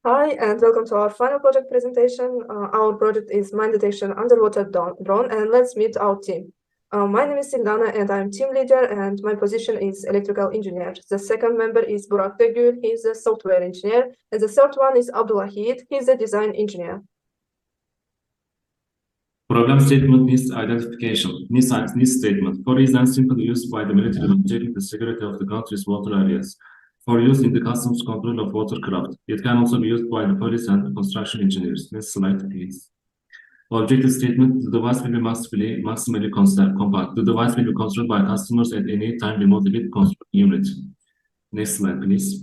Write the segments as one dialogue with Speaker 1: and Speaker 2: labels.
Speaker 1: Hi, and welcome to our final project presentation. Our project is Mine Detection Underwater Drone, and let's meet our team. My name is Sildana, and I'm team leader, and my position is electrical engineer. The second member is Burak Degül, he's a software engineer, and the third one is Abdulahid, he's a design engineer.
Speaker 2: Problem statement needs identification. Needs statement. For ease and simple use by the military maintaining the security of the country's water areas. For use in the customs control of watercraft. It can also be used by the police and construction engineers. Next slide, please. Objective statement, the device will be maximally compact. The device will be controlled by customers at any time remotely controlled unit. Next slide, please.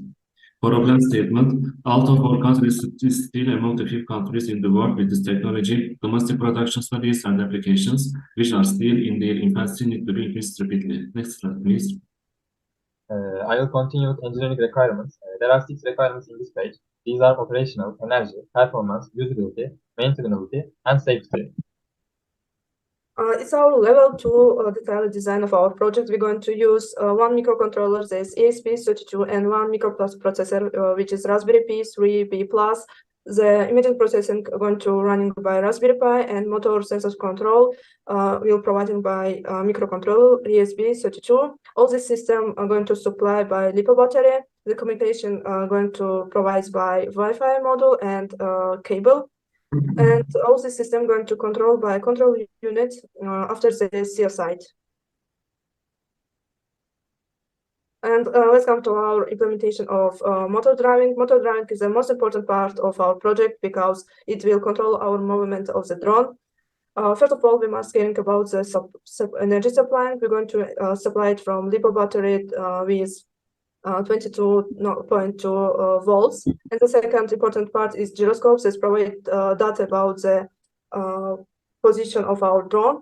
Speaker 2: Problem statement, out of our countries is still among the few countries in the world with this technology. Domestic production studies and applications, which are still in their infancy, need to be increased rapidly. Next slide, please.
Speaker 3: I will continue with engineering requirements. There are 6 requirements in this page. These are operational, energy, performance, usability, maintainability, and safety.
Speaker 1: It's our level 2 detailed design of our project. We're going to use one microcontroller, this ESP32, and one microprocessor, which is Raspberry Pi 3B+. The imaging processing going to running by Raspberry Pi, and motor sensors control will providing by microcontroller ESP32. All this system are going to supply by LiPo battery. The communication going to provide by Wi-Fi module and cable. And all the system going to control by control unit after the CR site. And let's come to our implementation of motor driving. Motor driving is the most important part of our project because it will control our movement of the drone. First of all, we must think about the energy supply. We're going to supply it from LiPo battery with 22.2 volts. And the second important part is gyroscopes that provide data about the position of our drone.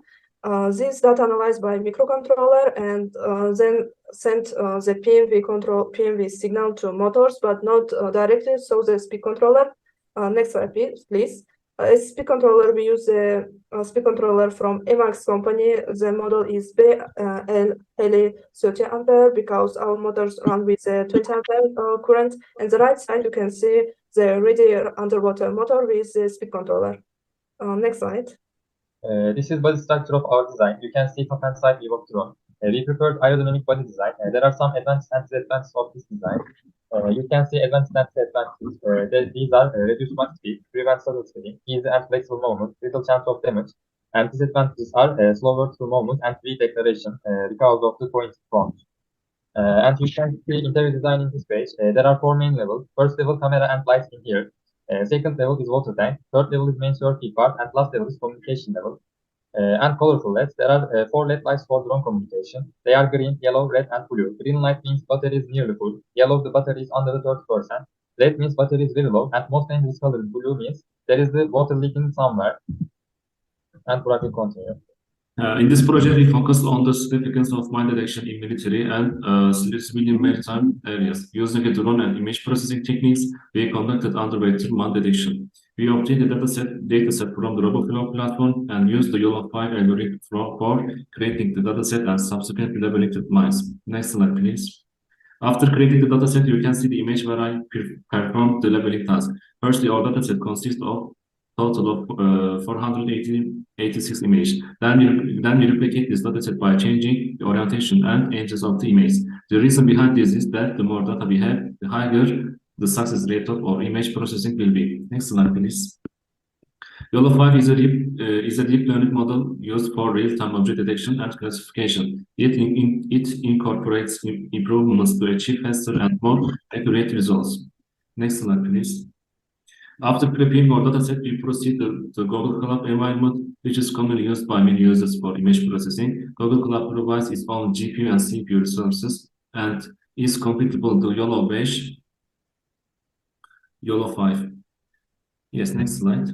Speaker 1: This data analyzed by microcontroller and then sent the PMV signal to motors, but not directly, so the speed controller. Next slide, please. As speed controller, we use the speed controller from Emax company. The model is BL30 ampere because our motors run with a 20 ampere current. And the right side, you can see the radial underwater motor with the speed controller. Next slide.
Speaker 3: This is body structure of our design. You can see top and side view of drone. We preferred aerodynamic body design. There are some advantages and disadvantages of this design. You can see advantages and disadvantages. These are reduced max speed, prevent saddle spinning, easy and flexible movement, little chance of damage. And disadvantages are slower through movement and weak acceleration because of the point front. And you can see interior design in this page. There are 4 main levels. First level, camera and lights in here. Second level is water tank. Third level is main circuit part, and last level is communication level. And colorful LEDs. There are 4 LED lights for drone communication. They are green, yellow, red, and blue. Green light means battery is nearly full. Yellow, the battery is under the 30%. Red means battery is very low. And most dangerous color blue means there is the water leaking somewhere. And Burak will continue.
Speaker 2: In this project, we focused on the significance of mine detection in military and civilian maritime areas. Using a drone and image processing techniques, we conducted underwater mine detection. We obtained a dataset from the RoboFlow platform and used the YOLO5 algorithm for creating the dataset and subsequently labeling mines. Next slide, please. After creating the dataset, you can see the image where I performed the labeling task. Firstly, our dataset consists of total of 486 images. Then we replicate this dataset by changing the orientation and edges of the image. The reason behind this is that the more data we have, the higher the success rate of our image processing will be. Next slide, please. YOLO5 is a deep learning model used for real-time object detection and classification. It incorporates improvements to achieve faster and more accurate results. Next slide, please. After preparing our dataset, we proceed to the Google Cloud environment, which is commonly used by many users for image processing. Google Cloud provides its own GPU and CPU resources and is compatible to YOLO5. Yes, next slide.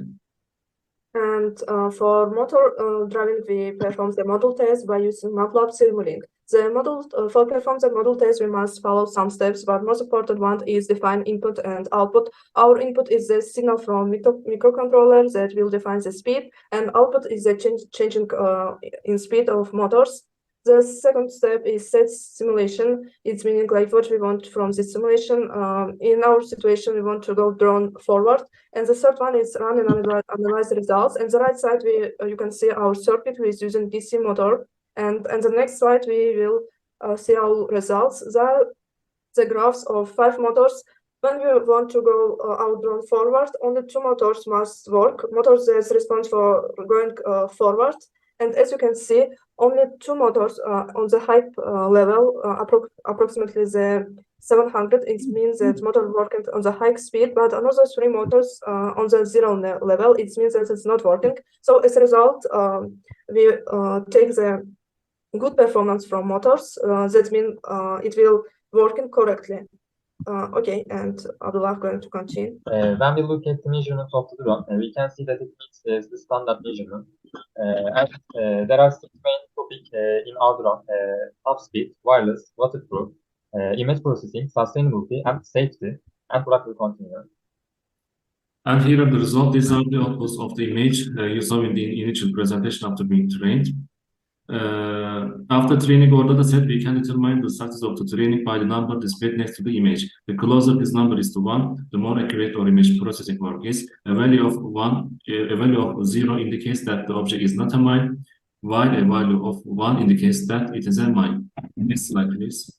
Speaker 1: And for motor driving, we perform the model test by using MATLAB Simulink. The model for perform the model test, we must follow some steps, but most important one is define input and output. Our input is the signal from microcontroller that will define the speed, and output is the changing in speed of motors. The second step is set simulation. It's meaning like what we want from this simulation. In our situation, we want to go drone forward. And the third one is run and analyze the results. And the right side, you can see our circuit is using DC motor. And the next slide, we will see our results. The graphs of 5 motors. When we want to go our drone forward, only 2 motors must work. Motors that respond for going forward. And as you can see, only 2 motors on the height level, approximately the 700. It means that motor working on the high speed, but another 3 motors on the 0 level. It means that it's not working. So as a result, we take the good performance from motors. That means it will working correctly. Okay, and Abdullah going to continue.
Speaker 3: When we look at the measurements of the drone, we can see that it meets the standard measurement. There are 6 main topics in our drone: top speed, wireless, waterproof, image processing, sustainability, and safety. And Burak will continue.
Speaker 2: And here are the results. These are the outputs of the image you saw in the initial presentation after being trained. After training our data set, we can determine the success of the training by the number displayed next to the image. The closer this number is to 1, the more accurate our image processing work is. A value of 0 indicates that the object is not a mine, while a value of 1 indicates that it is a mine. Next slide, please.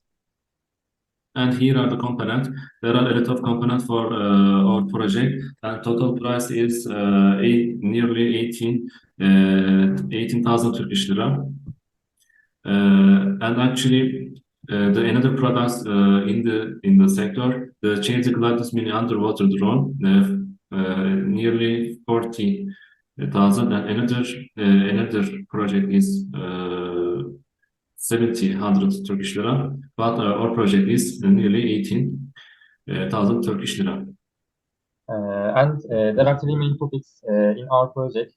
Speaker 2: And here are the components. There are a lot of components for our project, and total price is nearly 18,000 Turkish lira. And actually, the another products in the sector, the Change Glidus Mini underwater drone, nearly 40,000, and another project is 7,000 Turkish lira, but our project is nearly 18,000 Turkish lira.
Speaker 3: And there are 3 main topics in our project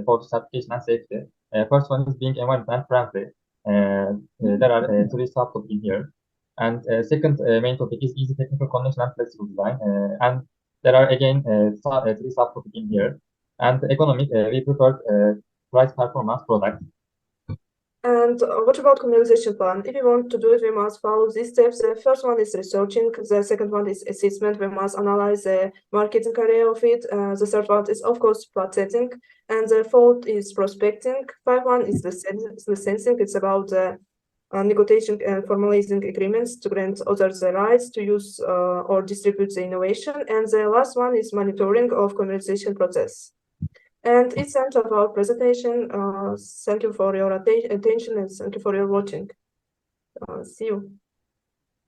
Speaker 3: for certification and safety. First one is being environment friendly. There are 3 subtopics in here. And second main topic is easy technical connection and flexible design. And there are again 3 subtopics in here. And economic, we prefer price performance product.
Speaker 1: And what about commercialization plan? If you want to do it, we must follow these steps. The first one is researching. The second one is assessment. We must analyze the marketing area of it. The third one is, of course, plot setting. And the fourth is prospecting. 5 one is licensing. It's about negotiating and formalizing agreements to grant others the rights to use or distribute the innovation. And the last one is monitoring of commercialization process. And it's the end of our presentation. Thank you for your attention and thank you for your watching. See you.